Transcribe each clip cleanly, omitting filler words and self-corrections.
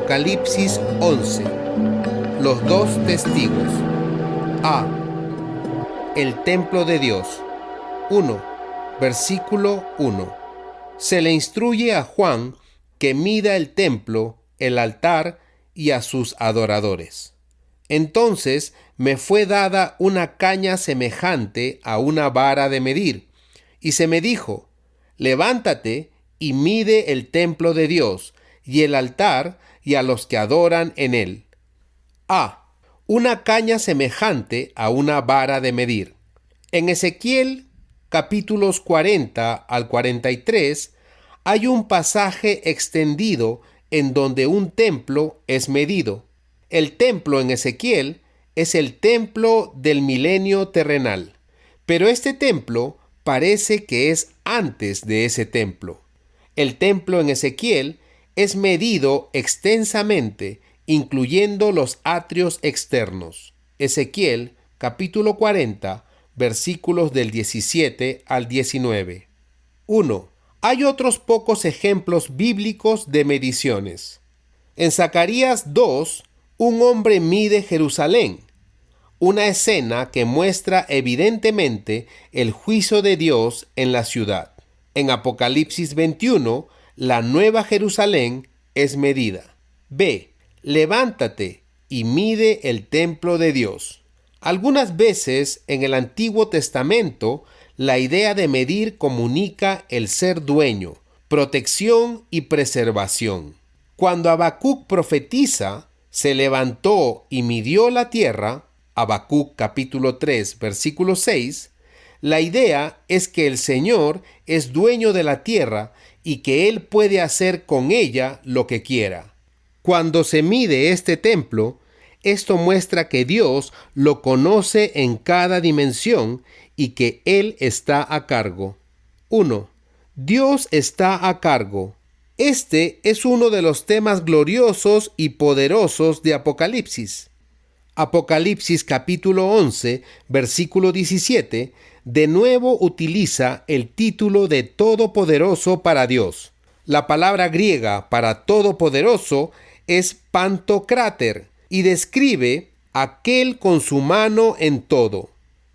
Apocalipsis 11. Los dos testigos. A. El templo de Dios. 1. Versículo 1. Se le instruye a Juan que mida el templo, el altar y a sus adoradores. Entonces me fue dada una caña semejante a una vara de medir, y se me dijo: levántate y mide el templo de Dios, y el altar, y a los que adoran en él. A. Una caña semejante a una vara de medir. En Ezequiel, capítulos 40 al 43, hay un pasaje extendido en donde un templo es medido. El templo en Ezequiel es el templo del milenio terrenal, pero este templo parece que es antes de ese templo. El templo en Ezequiel es medido extensamente, incluyendo los atrios externos. Ezequiel, capítulo 40, versículos del 17 al 19. 1. Hay otros pocos ejemplos bíblicos de mediciones. En Zacarías 2, un hombre mide Jerusalén, una escena que muestra evidentemente el juicio de Dios en la ciudad. En Apocalipsis 21, la nueva Jerusalén es medida. B. Levántate y mide el templo de Dios. Algunas veces en el Antiguo Testamento, la idea de medir comunica el ser dueño, protección y preservación. Cuando Habacuc profetiza, se levantó y midió la tierra, Habacuc capítulo 3, versículo 6, la idea es que el Señor es dueño de la tierra y que Él puede hacer con ella lo que quiera. Cuando se mide este templo, esto muestra que Dios lo conoce en cada dimensión y que Él está a cargo. 1. Dios está a cargo. Este es uno de los temas gloriosos y poderosos de Apocalipsis. Apocalipsis capítulo 11, versículo 17, de nuevo utiliza el título de Todopoderoso para Dios. La palabra griega para Todopoderoso es Pantocrátor y describe aquel con su mano en todo.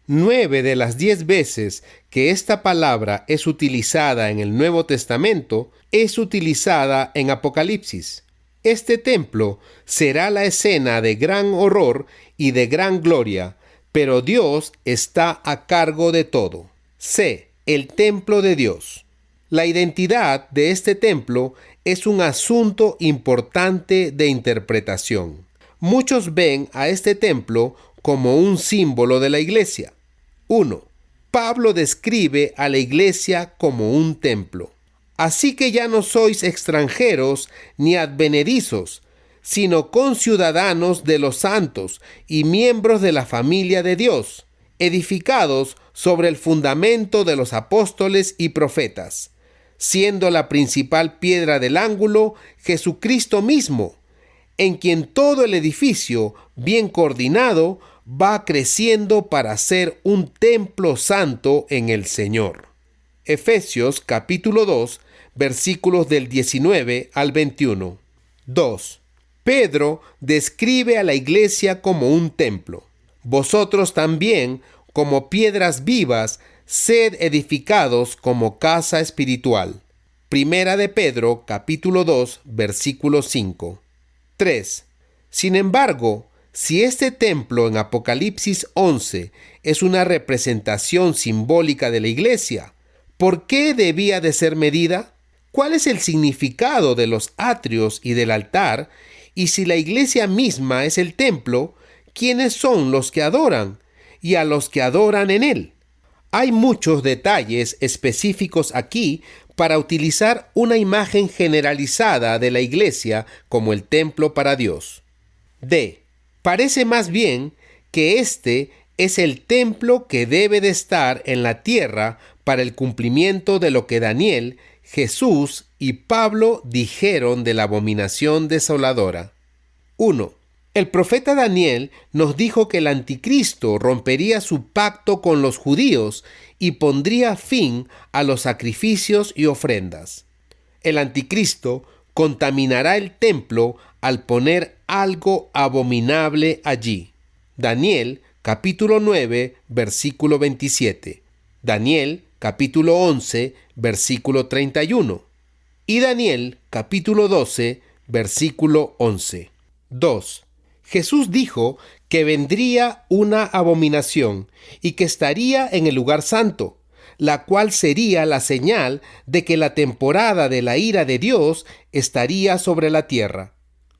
9 de las 10 veces que esta palabra es utilizada en el Nuevo Testamento es utilizada en Apocalipsis. Este templo será la escena de gran horror y de gran gloria, pero Dios está a cargo de todo. C. El templo de Dios. La identidad de este templo es un asunto importante de interpretación. Muchos ven a este templo como un símbolo de la iglesia. 1. Pablo describe a la iglesia como un templo. Así que ya no sois extranjeros ni advenedizos, sino conciudadanos de los santos y miembros de la familia de Dios, edificados sobre el fundamento de los apóstoles y profetas, siendo la principal piedra del ángulo Jesucristo mismo, en quien todo el edificio, bien coordinado, va creciendo para ser un templo santo en el Señor. Efesios capítulo 2, versículos del 19 al 21. 2. Pedro describe a la iglesia como un templo. Vosotros también, como piedras vivas, sed edificados como casa espiritual. Primera de Pedro capítulo 2, versículo 5. 3. Sin embargo, si este templo en Apocalipsis 11 es una representación simbólica de la iglesia, ¿por qué debía de ser medida? ¿Cuál es el significado de los atrios y del altar? Y si la iglesia misma es el templo, ¿quiénes son los que adoran y a los que adoran en él? Hay muchos detalles específicos aquí para utilizar una imagen generalizada de la iglesia como el templo para Dios. D. Parece más bien que este es el templo que debe de estar en la tierra para el cumplimiento de lo que Daniel, Jesús y Pablo dijeron de la abominación desoladora. 1. El profeta Daniel nos dijo que el anticristo rompería su pacto con los judíos y pondría fin a los sacrificios y ofrendas. El anticristo contaminará el templo al poner algo abominable allí. Daniel, capítulo 9, versículo 27. Daniel, capítulo 11, versículo 31. Y Daniel, capítulo 12, versículo 11. 2. Jesús dijo que vendría una abominación y que estaría en el lugar santo, la cual sería la señal de que la temporada de la ira de Dios estaría sobre la tierra.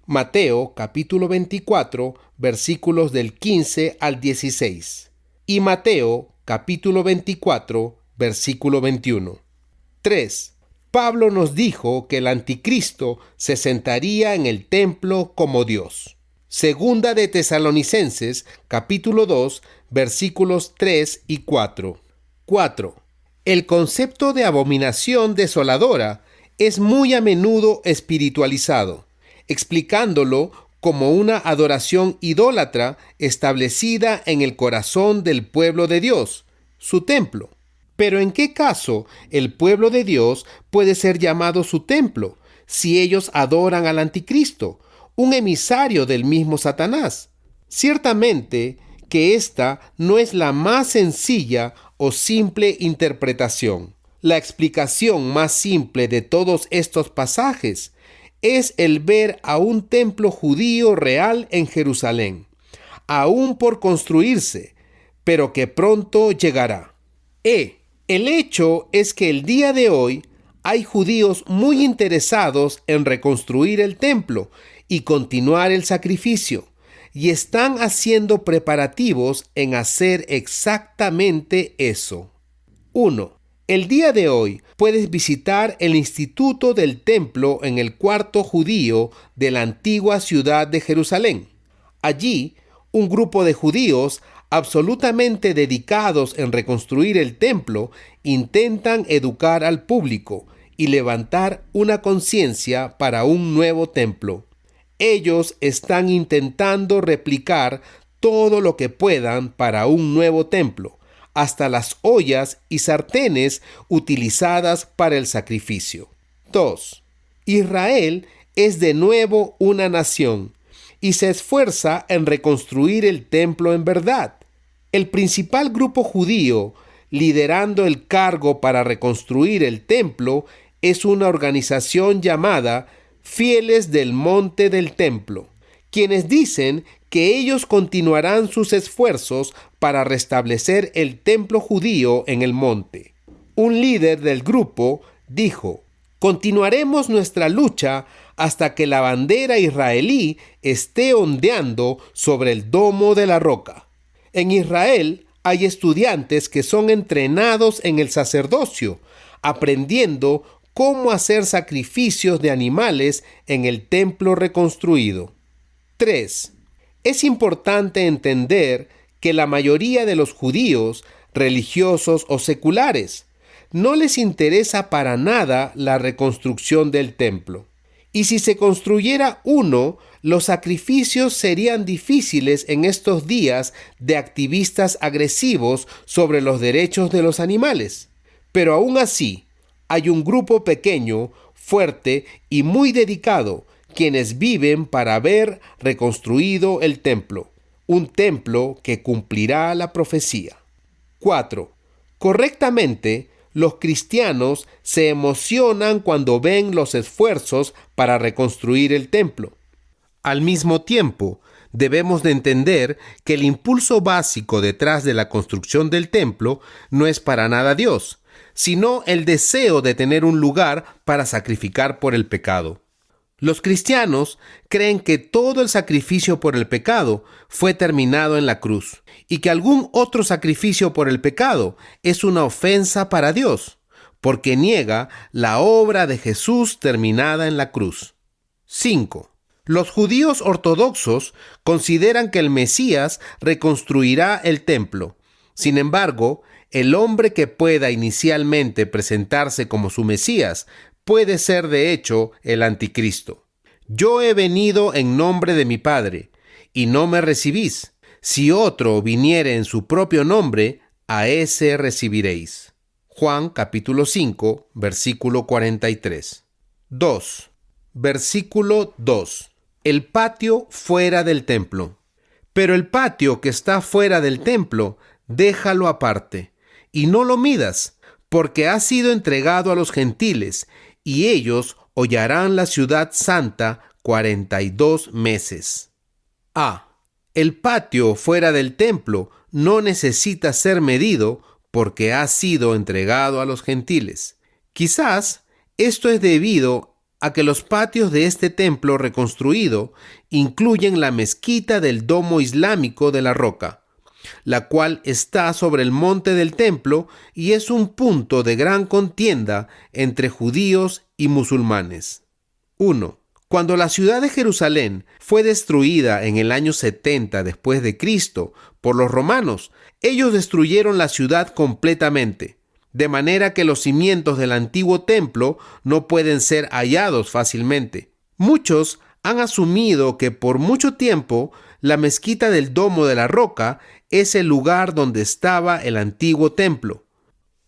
Mateo capítulo 24, versículos del 15 al 16. Y Mateo capítulo 24, versículo 21. 3. Pablo nos dijo que el anticristo se sentaría en el templo como Dios. Segunda de Tesalonicenses, capítulo 2, versículos 3 y 4. 4. El concepto de abominación desoladora es muy a menudo espiritualizado, explicándolo como una adoración idólatra establecida en el corazón del pueblo de Dios, su templo. Pero ¿en qué caso el pueblo de Dios puede ser llamado su templo si ellos adoran al anticristo, un emisario del mismo Satanás? Ciertamente que esta no es la más sencilla o simple interpretación. La explicación más simple de todos estos pasajes es el ver a un templo judío real en Jerusalén, aún por construirse, pero que pronto llegará. El hecho es que el día de hoy hay judíos muy interesados en reconstruir el templo y continuar el sacrificio, y están haciendo preparativos en hacer exactamente eso. 1. El día de hoy puedes visitar el Instituto del Templo en el cuarto judío de la antigua ciudad de Jerusalén. Allí, un grupo de judíos absolutamente dedicados en reconstruir el templo intentan educar al público y levantar una conciencia para un nuevo templo. Ellos están intentando replicar todo lo que puedan para un nuevo templo, hasta las ollas y sartenes utilizadas para el sacrificio. 2. Israel es de nuevo una nación y se esfuerza en reconstruir el templo en verdad. El principal grupo judío liderando el cargo para reconstruir el templo es una organización llamada Fieles del Monte del Templo, quienes dicen que ellos continuarán sus esfuerzos para restablecer el templo judío en el monte. Un líder del grupo dijo: continuaremos nuestra lucha hasta que la bandera israelí esté ondeando sobre el domo de la roca. En Israel hay estudiantes que son entrenados en el sacerdocio, aprendiendo cómo hacer sacrificios de animales en el templo reconstruido. 3. Es importante entender que la mayoría de los judíos, religiosos o seculares, no les interesa para nada la reconstrucción del templo. Y si se construyera uno, los sacrificios serían difíciles en estos días de activistas agresivos sobre los derechos de los animales. Pero aún así, hay un grupo pequeño, fuerte y muy dedicado, quienes viven para ver reconstruido el templo, un templo que cumplirá la profecía. 4. Correctamente, los cristianos se emocionan cuando ven los esfuerzos para reconstruir el templo. Al mismo tiempo, debemos de entender que el impulso básico detrás de la construcción del templo no es para nada Dios, sino el deseo de tener un lugar para sacrificar por el pecado. Los cristianos creen que todo el sacrificio por el pecado fue terminado en la cruz y que algún otro sacrificio por el pecado es una ofensa para Dios, porque niega la obra de Jesús terminada en la cruz. 5. Los judíos ortodoxos consideran que el Mesías reconstruirá el templo. Sin embargo, el hombre que pueda inicialmente presentarse como su Mesías puede ser de hecho el anticristo. Yo he venido en nombre de mi Padre, y no me recibís. Si otro viniere en su propio nombre, a ese recibiréis. Juan capítulo 5, versículo 43. 2. Versículo 2. el patio fuera del templo. Pero el patio que está fuera del templo, déjalo aparte, y no lo midas, porque ha sido entregado a los gentiles, y ellos hollarán la ciudad santa 42 meses. A. El patio fuera del templo no necesita ser medido porque ha sido entregado a los gentiles. Quizás esto es debido a que los patios de este templo reconstruido incluyen la mezquita del domo islámico de la Roca, la cual está sobre el monte del templo y es un punto de gran contienda entre judíos y musulmanes. 1. Cuando la ciudad de Jerusalén fue destruida en el año 70 después de Cristo por los romanos, ellos destruyeron la ciudad completamente, de manera que los cimientos del antiguo templo no pueden ser hallados fácilmente. Muchos han asumido que por mucho tiempo la mezquita del Domo de la Roca es el lugar donde estaba el antiguo templo.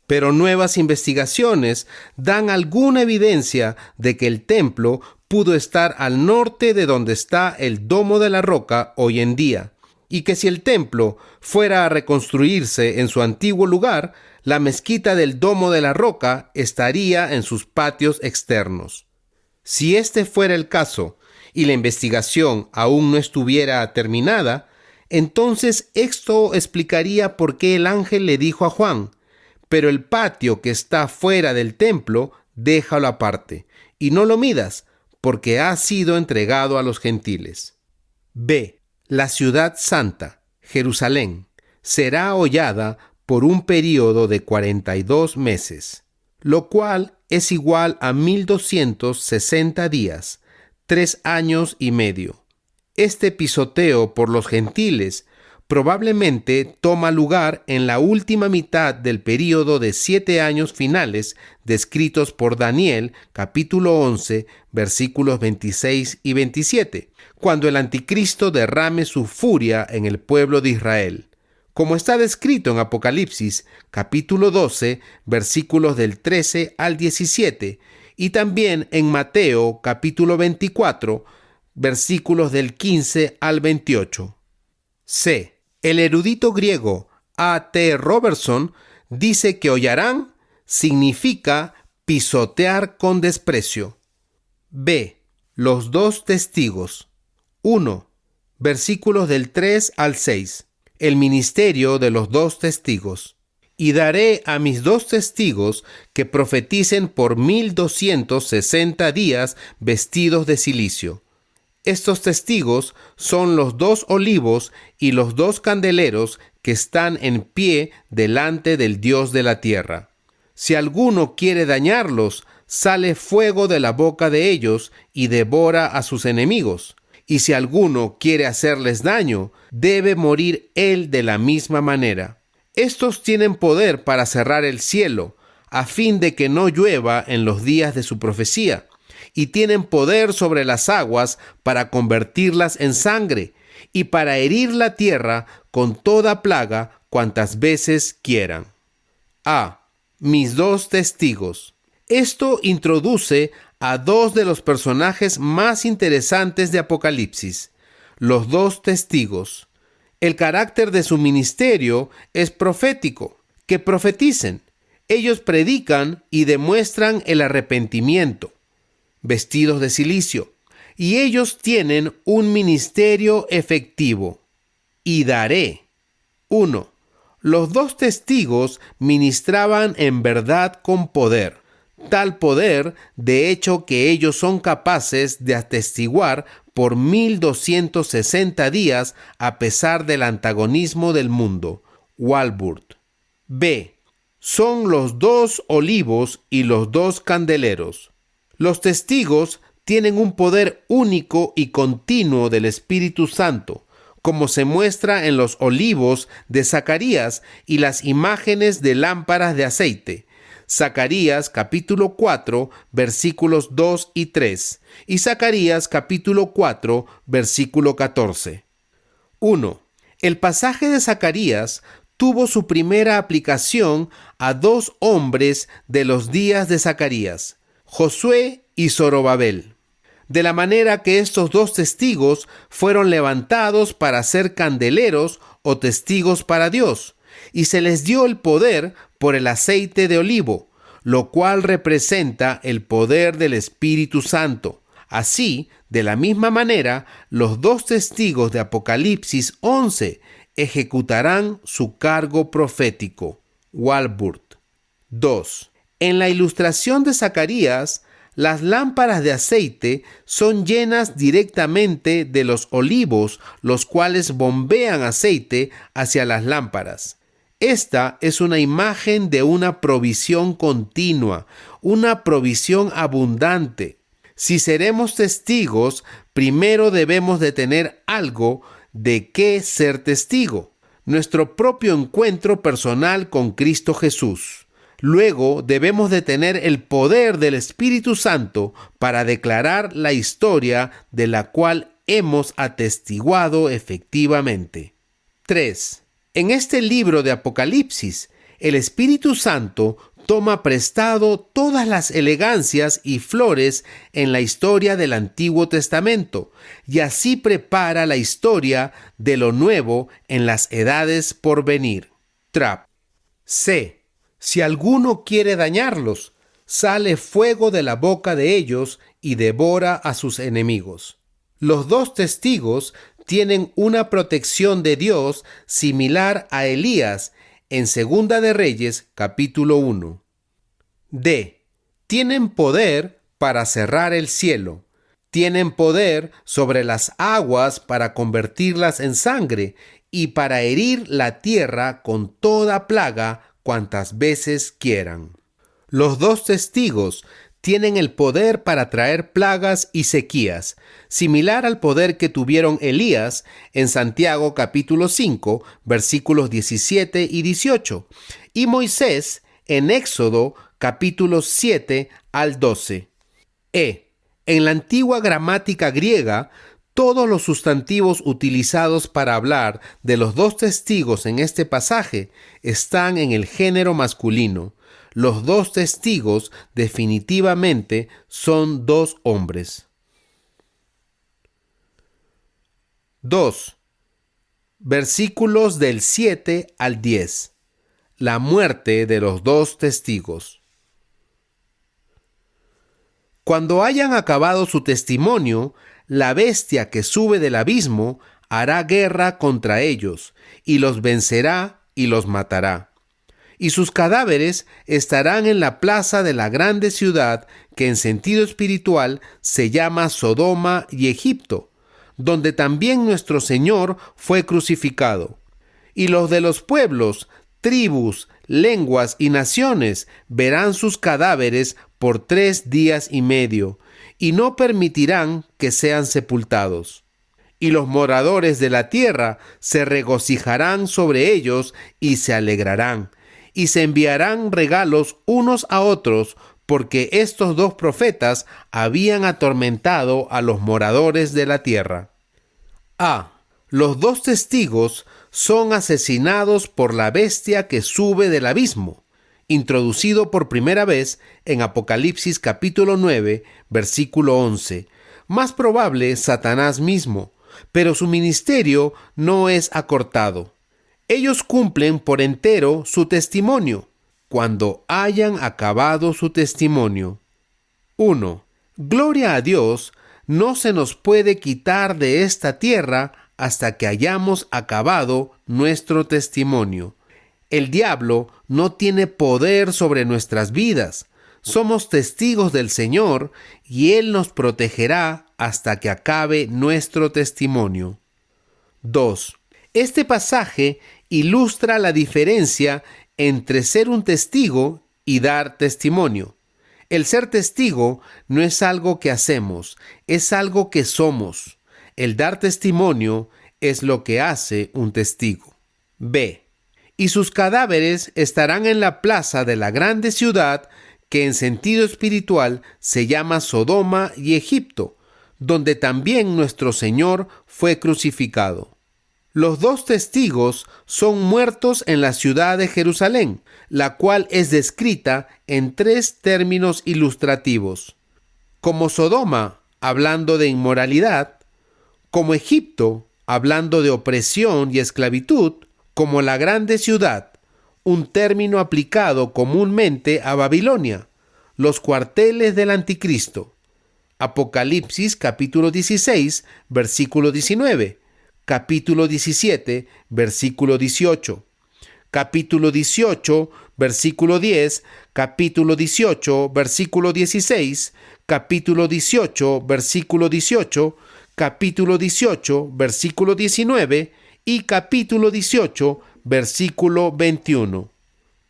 Pero nuevas investigaciones dan alguna evidencia de que el templo pudo estar al norte de donde está el Domo de la Roca hoy en día, y que si el templo fuera a reconstruirse en su antiguo lugar, la mezquita del Domo de la Roca estaría en sus patios externos. Si este fuera el caso, y la investigación aún no estuviera terminada, entonces esto explicaría por qué el ángel le dijo a Juan: pero el patio que está fuera del templo, déjalo aparte, y no lo midas, porque ha sido entregado a los gentiles. B. La ciudad santa, Jerusalén, será hollada por un período de 42 meses, lo cual es igual a 1260 días, 3 años y medio. Este pisoteo por los gentiles probablemente toma lugar en la última mitad del período de 7 años finales descritos por Daniel, capítulo 11, versículos 26 y 27, cuando el anticristo derrame su furia en el pueblo de Israel, como está descrito en Apocalipsis, capítulo 12, versículos del 13 al 17, y también en Mateo, capítulo 24, versículos del 15 al 28. C. El erudito griego A.T. Robertson dice que hollarán significa pisotear con desprecio. B. Los dos testigos. 1. Versículos del 3 al 6. El ministerio de los dos testigos. Y daré a mis dos testigos que profeticen por 1260 días vestidos de cilicio. Estos testigos son los 2 olivos y los 2 candeleros que están en pie delante del Dios de la tierra. Si alguno quiere dañarlos, sale fuego de la boca de ellos y devora a sus enemigos. Y si alguno quiere hacerles daño, debe morir él de la misma manera. Estos tienen poder para cerrar el cielo, a fin de que no llueva en los días de su profecía, y tienen poder sobre las aguas para convertirlas en sangre, y para herir la tierra con toda plaga cuantas veces quieran. A. Mis dos testigos. Esto introduce a 2 de los personajes más interesantes de Apocalipsis, los dos testigos. El carácter de su ministerio es profético, que profeticen. Ellos predican y demuestran el arrepentimiento, vestidos de cilicio, y ellos tienen un ministerio efectivo. Y daré. 1. Los dos testigos ministraban en verdad con poder, tal poder, de hecho, que ellos son capaces de atestiguar por 1260 días a pesar del antagonismo del mundo. Walburt. B. Son los 2 olivos y los 2 candeleros. Los testigos tienen un poder único y continuo del Espíritu Santo, como se muestra en los olivos de Zacarías y las imágenes de lámparas de aceite. Zacarías capítulo 4, versículos 2 y 3, y Zacarías capítulo 4, versículo 14. 1. El pasaje de Zacarías tuvo su primera aplicación a 2 hombres de los días de Zacarías, Josué y Zorobabel. de la manera que estos dos testigos fueron levantados para ser candeleros o testigos para Dios, y se les dio el poder por el aceite de olivo, lo cual representa el poder del Espíritu Santo. Así, de la misma manera, los dos testigos de Apocalipsis 11 ejecutarán su cargo profético. Walburt. 2. En la ilustración de Zacarías, las lámparas de aceite son llenas directamente de los olivos, los cuales bombean aceite hacia las lámparas. Esta es una imagen de una provisión continua, una provisión abundante. Si seremos testigos, primero debemos de tener algo de qué ser testigo: nuestro propio encuentro personal con Cristo Jesús. Luego debemos de tener el poder del Espíritu Santo para declarar la historia de la cual hemos atestiguado efectivamente. 3. En este libro de Apocalipsis, el Espíritu Santo toma prestado todas las elegancias y flores en la historia del Antiguo Testamento, y así prepara la historia de lo nuevo en las edades por venir. Trapp. C. Si alguno quiere dañarlos, sale fuego de la boca de ellos y devora a sus enemigos. Los dos testigos tienen una protección de Dios similar a Elías en Segunda de Reyes, capítulo 1. D. Tienen poder para cerrar el cielo. Tienen poder sobre las aguas para convertirlas en sangre y para herir la tierra con toda plaga cuantas veces quieran. Los dos testigos tienen el poder para traer plagas y sequías, similar al poder que tuvieron Elías en Santiago capítulo 5, versículos 17 y 18, y Moisés en Éxodo capítulos 7 al 12. En la antigua gramática griega, todos los sustantivos utilizados para hablar de los dos testigos en este pasaje están en el género masculino. Los dos testigos definitivamente son dos hombres. 2. Versículos del 7 al 10. La muerte de los dos testigos. Cuando hayan acabado su testimonio, la bestia que sube del abismo hará guerra contra ellos, y los vencerá y los matará. Y sus cadáveres estarán en la plaza de la grande ciudad que en sentido espiritual se llama Sodoma y Egipto, donde también nuestro Señor fue crucificado. Y los de los pueblos, tribus, lenguas y naciones verán sus cadáveres por 3 días y medio, y no permitirán que sean sepultados. Y los moradores de la tierra se regocijarán sobre ellos y se alegrarán, y se enviarán regalos unos a otros, porque estos dos profetas habían atormentado a los moradores de la tierra. Los dos testigos son asesinados por la bestia que sube del abismo, introducido por primera vez en Apocalipsis capítulo 9, versículo 11. Más probable, Satanás mismo, pero su ministerio no es acortado. Ellos cumplen por entero su testimonio, cuando hayan acabado su testimonio. 1. Gloria a Dios, no se nos puede quitar de esta tierra hasta que hayamos acabado nuestro testimonio. El diablo no tiene poder sobre nuestras vidas. Somos testigos del Señor y Él nos protegerá hasta que acabe nuestro testimonio. 2. Este pasaje ilustra la diferencia entre ser un testigo y dar testimonio. El ser testigo no es algo que hacemos, es algo que somos. El dar testimonio es lo que hace un testigo. B. Y sus cadáveres estarán en la plaza de la grande ciudad que en sentido espiritual se llama Sodoma y Egipto, donde también nuestro Señor fue crucificado. Los dos testigos son muertos en la ciudad de Jerusalén, la cual es descrita en 3 términos ilustrativos. Como Sodoma hablando de inmoralidad, como Egipto, hablando de opresión y esclavitud, como la grande ciudad, un término aplicado comúnmente a Babilonia, los cuarteles del anticristo. Apocalipsis capítulo 16, versículo 19, capítulo 17, versículo 18, capítulo 18, versículo 10, capítulo 18, versículo 16, capítulo 18, versículo 18, capítulo 18, versículo 19 y capítulo 18, versículo 21.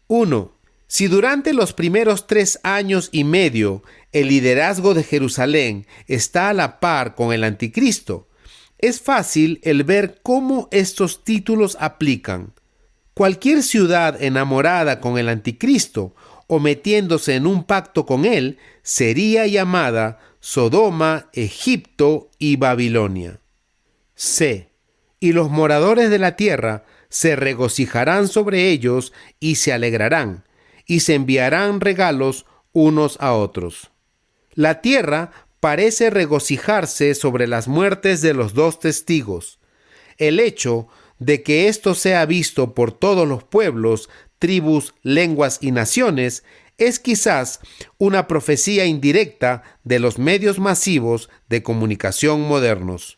1. Si durante los primeros 3 años y medio el liderazgo de Jerusalén está a la par con el anticristo, es fácil el ver cómo estos títulos aplican. Cualquier ciudad enamorada con el anticristo o metiéndose en un pacto con él sería llamada Sodoma, Egipto y Babilonia. C. Y los moradores de la tierra se regocijarán sobre ellos y se alegrarán, y se enviarán regalos unos a otros. La tierra parece regocijarse sobre las muertes de los 2 testigos. El hecho de que esto sea visto por todos los pueblos, tribus, lenguas y naciones es quizás una profecía indirecta de los medios masivos de comunicación modernos.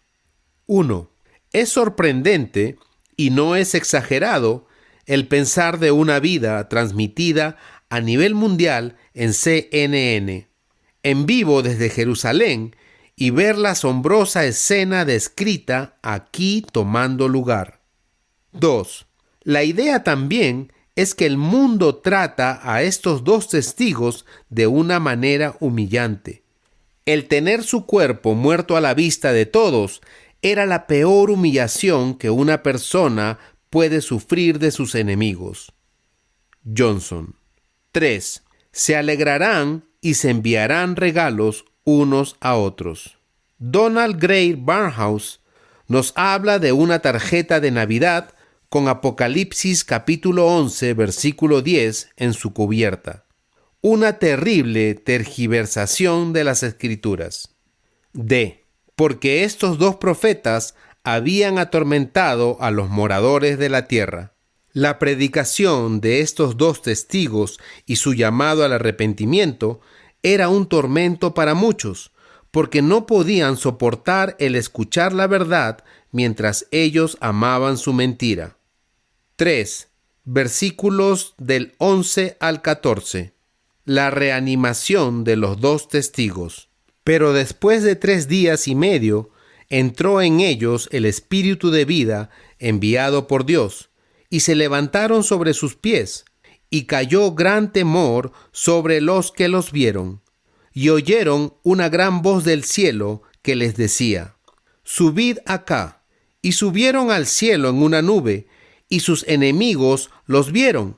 1. Es sorprendente, y no es exagerado, el pensar de una vida transmitida a nivel mundial en CNN, en vivo desde Jerusalén, y ver la asombrosa escena descrita aquí tomando lugar. 2. La idea también es que el mundo trata a estos 2 testigos de una manera humillante. El tener su cuerpo muerto a la vista de todos era la peor humillación que una persona puede sufrir de sus enemigos. Johnson. 3. Se alegrarán y se enviarán regalos unos a otros. Donald Gray Barnhouse nos habla de una tarjeta de Navidad con Apocalipsis capítulo 11, versículo 10 en su cubierta. Una terrible tergiversación de las Escrituras. D. Porque estos 2 profetas habían atormentado a los moradores de la tierra. La predicación de estos 2 testigos y su llamado al arrepentimiento era un tormento para muchos, porque no podían soportar el escuchar la verdad mientras ellos amaban su mentira. 3. Versículos del 11 al 14. La reanimación de los 2 testigos. Pero después de 3 días y medio, entró en ellos el espíritu de vida enviado por Dios, y se levantaron sobre sus pies, y cayó gran temor sobre los que los vieron. Y oyeron una gran voz del cielo que les decía: Subid acá. Y subieron al cielo en una nube, y sus enemigos los vieron.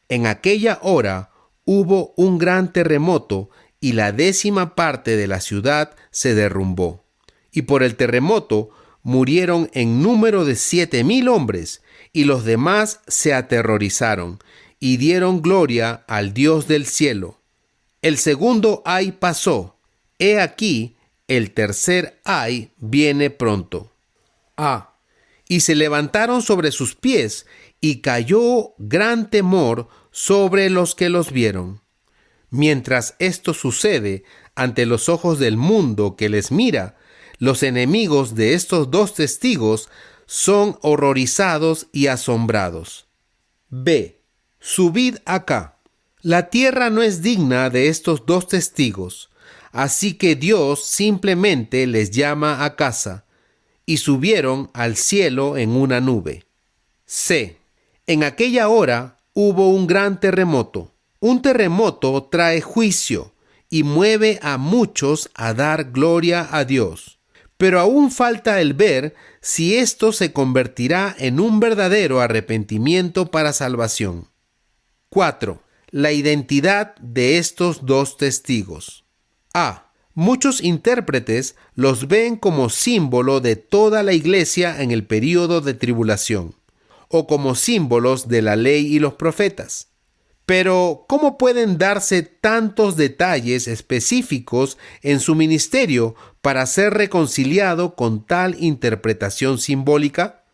En aquella hora hubo un gran terremoto, y la 10ª parte de la ciudad se derrumbó. Y por el terremoto murieron en número de 7,000 hombres, y los demás se aterrorizaron, y dieron gloria al Dios del cielo. El segundo ay pasó. He aquí, el tercer ay viene pronto. A. Y se levantaron sobre sus pies, y cayó gran temor sobre los que los vieron. Mientras esto sucede ante los ojos del mundo que les mira, los enemigos de estos 2 testigos son horrorizados y asombrados. B. Subid acá. La tierra no es digna de estos 2 testigos, así que Dios simplemente les llama a casa, y subieron al cielo en una nube. C. En aquella hora hubo un gran terremoto. Un terremoto trae juicio y mueve a muchos a dar gloria a Dios. Pero aún falta el ver si esto se convertirá en un verdadero arrepentimiento para salvación. 4. La identidad de estos 2 testigos. A. Muchos intérpretes los ven como símbolo de toda la iglesia en el período de tribulación, o como símbolos de la ley y los profetas. Pero, ¿cómo pueden darse tantos detalles específicos en su ministerio para ser reconciliado con tal interpretación simbólica?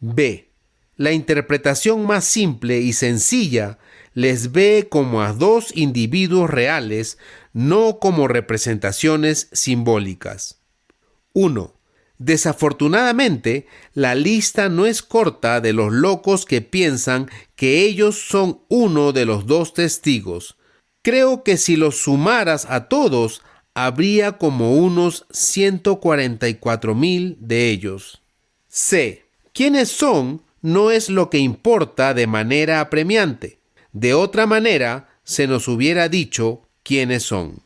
B. La interpretación más simple y sencilla les ve como a dos individuos reales, no como representaciones simbólicas. 1. Desafortunadamente, la lista no es corta de los locos que piensan que ellos son uno de los dos testigos. Creo que si los sumaras a todos, habría como unos 144,000 de ellos. C. ¿Quiénes son? No es lo que importa de manera apremiante. De otra manera, se nos hubiera dicho quiénes son.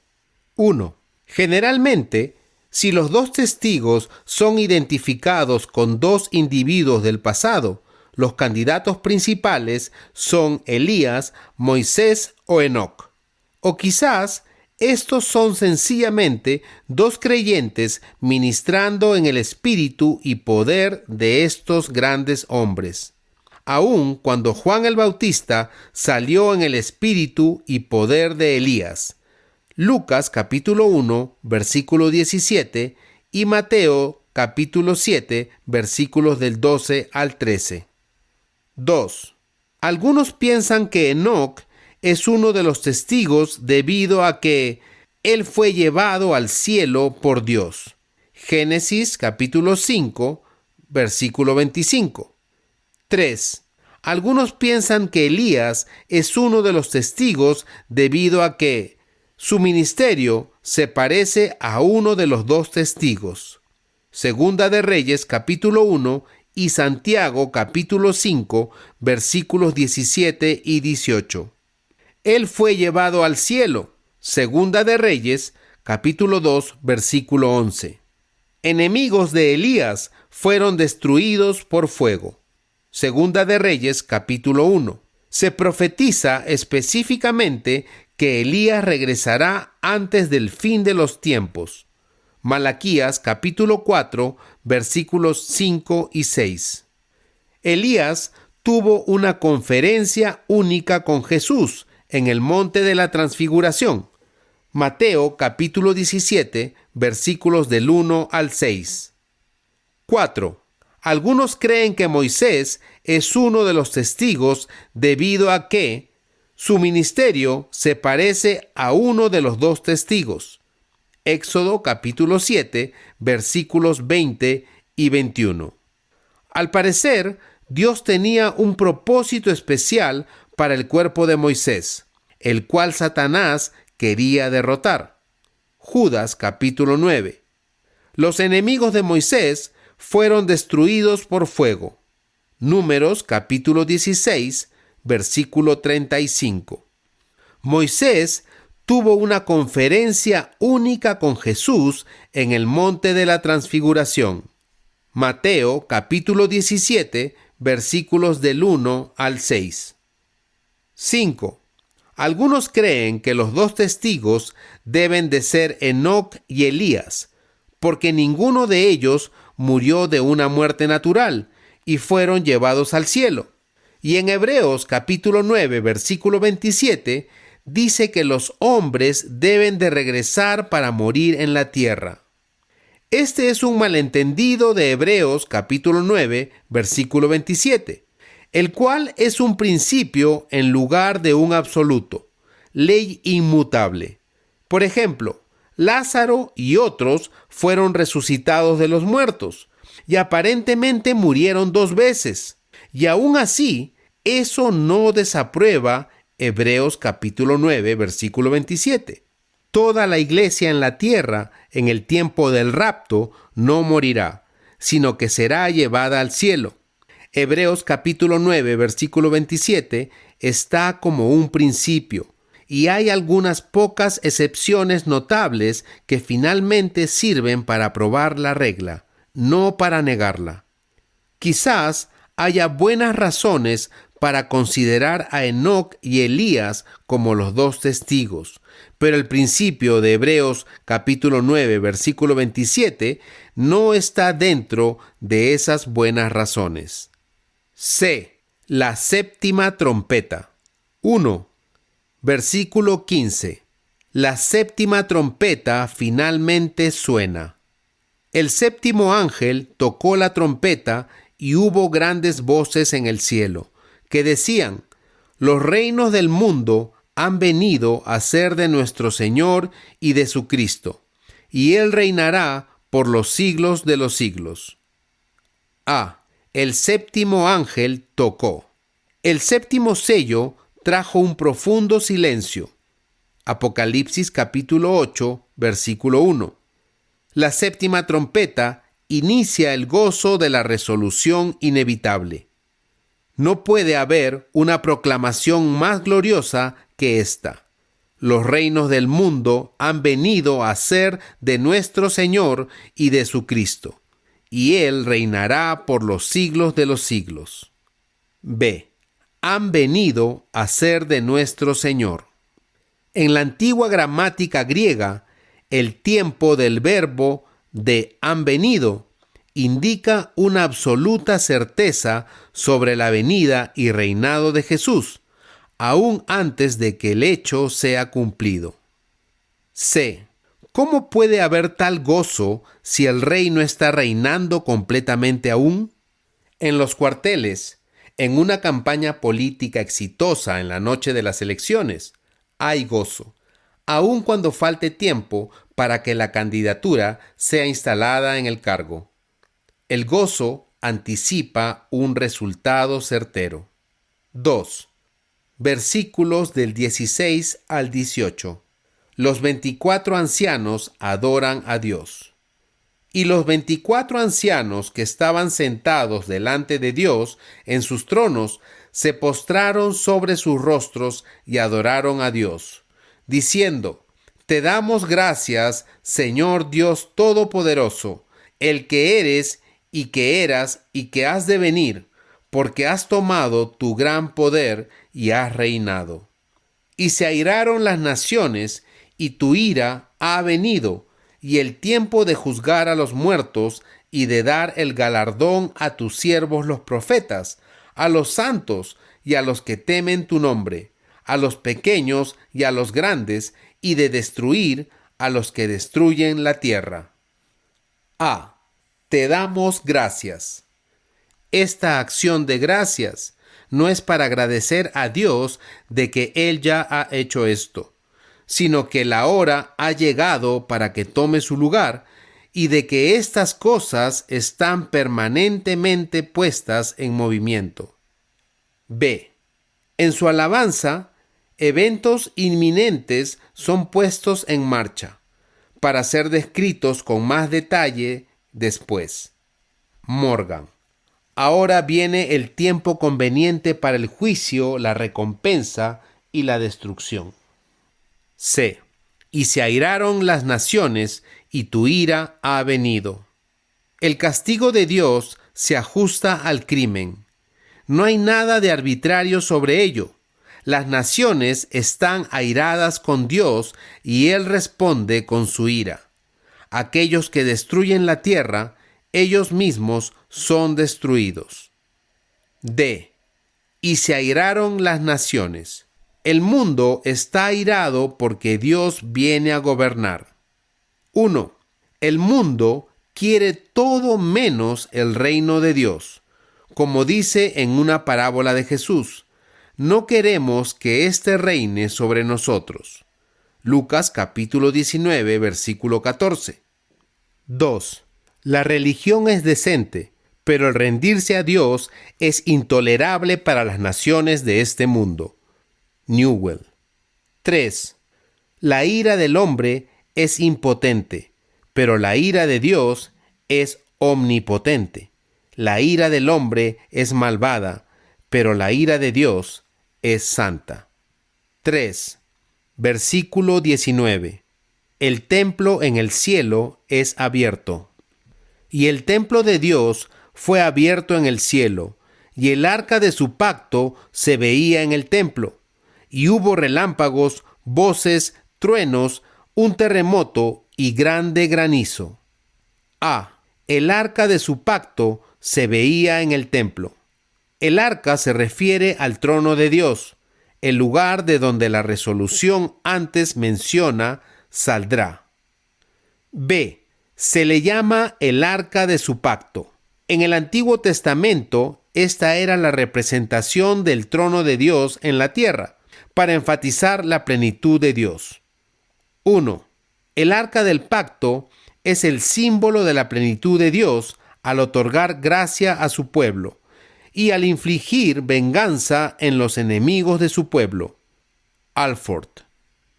1. Generalmente, si los dos testigos son identificados con dos individuos del pasado, los candidatos principales son Elías, Moisés o Enoc. O quizás estos son sencillamente dos creyentes ministrando en el espíritu y poder de estos grandes hombres. Aun cuando Juan el Bautista salió en el espíritu y poder de Elías. Lucas capítulo 1, versículo 17 y Mateo capítulo 7, versículos del 12 al 13. 2. Algunos piensan que Enoc es uno de los testigos debido a que él fue llevado al cielo por Dios. Génesis capítulo 5, versículo 25. 3. Algunos piensan que Elías es uno de los testigos debido a que su ministerio se parece a uno de los dos testigos. Segunda de Reyes capítulo 1 y Santiago capítulo 5 versículos 17 y 18. Él fue llevado al cielo. Segunda de Reyes capítulo 2 versículo 11. Enemigos de Elías fueron destruidos por fuego. Segunda de Reyes capítulo 1. Se profetiza específicamente que Elías regresará antes del fin de los tiempos. Malaquías capítulo 4 versículos 5 y 6. Elías tuvo una conferencia única con Jesús en el monte de la transfiguración. Mateo capítulo 17 versículos del 1 al 6. 4. Algunos creen que Moisés es uno de los testigos debido a que su ministerio se parece a uno de los dos testigos. Éxodo capítulo 7, versículos 20 y 21. Al parecer, Dios tenía un propósito especial para el cuerpo de Moisés, el cual Satanás quería derrotar. Judas capítulo 9. Los enemigos de Moisés fueron destruidos por fuego. Números capítulo 16, versículo 35. Moisés tuvo una conferencia única con Jesús en el monte de la transfiguración. Mateo capítulo 17, versículos del 1 al 6. 5. Algunos creen que los dos testigos deben de ser Enoc y Elías, porque ninguno de ellos murió de una muerte natural y fueron llevados al cielo. Y en Hebreos capítulo 9, versículo 27, dice que los hombres deben de regresar para morir en la tierra. Este es un malentendido de Hebreos capítulo 9, versículo 27, el cual es un principio en lugar de un absoluto, ley inmutable. Por ejemplo, Lázaro y otros fueron resucitados de los muertos y aparentemente murieron 2 veces. Y aún así, eso no desaprueba Hebreos capítulo 9, versículo 27. Toda la iglesia en la tierra, en el tiempo del rapto, no morirá, sino que será llevada al cielo. Hebreos capítulo 9, versículo 27 está como un principio, y hay algunas pocas excepciones notables que finalmente sirven para probar la regla, no para negarla. Quizás haya buenas razones para considerar a Enoc y Elías como los dos testigos, pero el principio de Hebreos capítulo 9, versículo 27 no está dentro de esas buenas razones. C. La séptima trompeta. 1. Versículo 15. La séptima trompeta finalmente suena. El séptimo ángel tocó la trompeta y hubo grandes voces en el cielo, que decían: los reinos del mundo han venido a ser de nuestro Señor y de su Cristo, y Él reinará por los siglos de los siglos. A. El séptimo ángel tocó. El séptimo sello trajo un profundo silencio. Apocalipsis capítulo 8, versículo 1. La séptima trompeta inicia el gozo de la resolución inevitable. No puede haber una proclamación más gloriosa que esta. Los reinos del mundo han venido a ser de nuestro Señor y de su Cristo, y Él reinará por los siglos de los siglos. B. Han venido a ser de nuestro Señor. En la antigua gramática griega, el tiempo del verbo de han venido indica una absoluta certeza sobre la venida y reinado de Jesús, aún antes de que el hecho sea cumplido. C. ¿Cómo puede haber tal gozo si el rey no está reinando completamente aún? En los cuarteles, en una campaña política exitosa en la noche de las elecciones, hay gozo, aun cuando falte tiempo para que la candidatura sea instalada en el cargo. El gozo anticipa un resultado certero. 2. Versículos del 16 al 18. Los 24 ancianos adoran a Dios. Y los 24 ancianos que estaban sentados delante de Dios en sus tronos se postraron sobre sus rostros y adoraron a Dios, diciendo: Te damos gracias, Señor Dios Todopoderoso, el que eres y que eras y que has de venir, porque has tomado tu gran poder y has reinado. Y se airaron las naciones, y tu ira ha venido, y el tiempo de juzgar a los muertos y de dar el galardón a tus siervos los profetas, a los santos y a los que temen tu nombre, a los pequeños y a los grandes, y de destruir a los que destruyen la tierra. A. Te damos gracias. Esta acción de gracias no es para agradecer a Dios de que Él ya ha hecho esto, sino que la hora ha llegado para que tome su lugar y de que estas cosas están permanentemente puestas en movimiento. B. En su alabanza, eventos inminentes son puestos en marcha, para ser descritos con más detalle después. Morgan. Ahora viene el tiempo conveniente para el juicio, la recompensa y la destrucción. C. Y se airaron las naciones, y tu ira ha venido. El castigo de Dios se ajusta al crimen. No hay nada de arbitrario sobre ello. Las naciones están airadas con Dios y Él responde con su ira. Aquellos que destruyen la tierra, ellos mismos son destruidos. D. Y se airaron las naciones. El mundo está airado porque Dios viene a gobernar. 1. El mundo quiere todo menos el reino de Dios. Como dice en una parábola de Jesús, no queremos que éste reine sobre nosotros. Lucas capítulo 19, versículo 14. 2. La religión es decente, pero el rendirse a Dios es intolerable para las naciones de este mundo. Newell. 3. La ira del hombre es impotente, pero la ira de Dios es omnipotente. La ira del hombre es malvada, pero la ira de Dios es santa. 3. Versículo 19. El templo en el cielo es abierto. Y el templo de Dios fue abierto en el cielo, y el arca de su pacto se veía en el templo. Y hubo relámpagos, voces, truenos, un terremoto y grande granizo. A. El arca de su pacto se veía en el templo. El arca se refiere al trono de Dios. el lugar de donde la resolución antes menciona saldrá. B. Se le llama el arca de su pacto. En el Antiguo Testamento, esta era la representación del trono de Dios en la tierra, para enfatizar la plenitud de Dios. 1. El arca del pacto es el símbolo de la plenitud de Dios al otorgar gracia a su pueblo y al infligir venganza en los enemigos de su pueblo. Alford.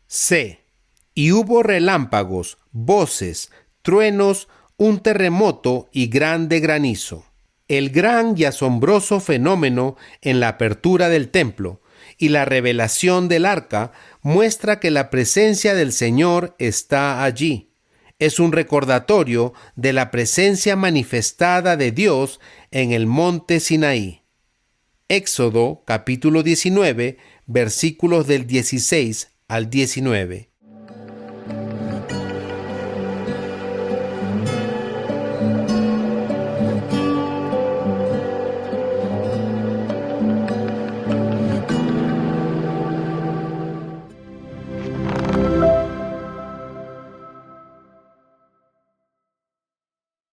C. Y hubo relámpagos, voces, truenos, un terremoto y grande granizo. El gran y asombroso fenómeno en la apertura del templo y la revelación del arca muestra que la presencia del Señor está allí. Es un recordatorio de la presencia manifestada de Dios en el monte Sinaí. Éxodo capítulo 19, versículos del 16 al 19.